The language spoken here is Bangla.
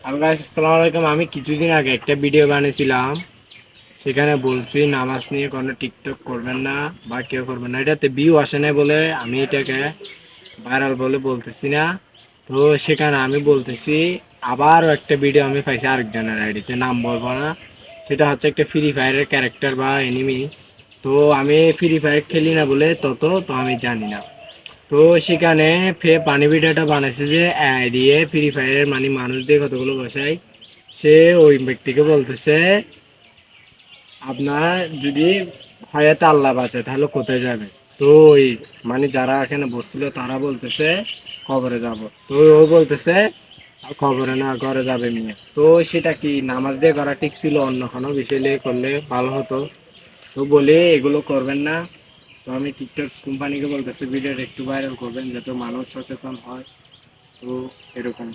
হ্যালো গাইস, আসসালামু আলাইকুম। আমি কিছুদিন আগে একটা ভিডিও বানিয়েছিলাম, সেখানে বলছি নামাজ নিয়ে কোনো টিকটক করবেন না বা কেউ করবেন না। এটাতে ভিউ আসে না বলে আমি এটাকে ভাইরাল বলে বলতেছি না। তো সেখানে আমি বলতেছি, আবারও একটা ভিডিও আমি পাইছি আরেকজনের আইডিতে, নাম বলবো না। সেটা হচ্ছে একটা ফ্রি ফায়ারের ক্যারেক্টার বা এনিমি। তো আমি ফ্রি ফায়ার খেলি না বলে তো আমি জানি না। তো সেখানে পানি ভিডিওটা বানাইছে যে AI দিয়ে ফ্রি ফায়ারের মানে মানুষ দিয়ে কতগুলো বসায়। সে ওই ব্যক্তিকে বলতেছে, আপনার যদি হয়াতে আল্লাহ বাঁচে তাহলে কোথায় যাবে। তো ওই মানে যারা এখানে বসছিল তারা বলতেছে কবরে যাব। তো ও বলতেছে কবরে না, ঘরে যাবে নিয়ে। তো সেটা কি নামাজ দিয়ে করা ঠিক ছিল, অন্য কোনো বিষয় নিয়ে করলে ভালো হতো। তো বলে এগুলো করবেন না। তো আমি টিকটক কোম্পানিকে বলতেছি ভিডিওটা একটু ভাইরাল করবেন যাতে মানুষ সচেতন হয়। তো এরকম।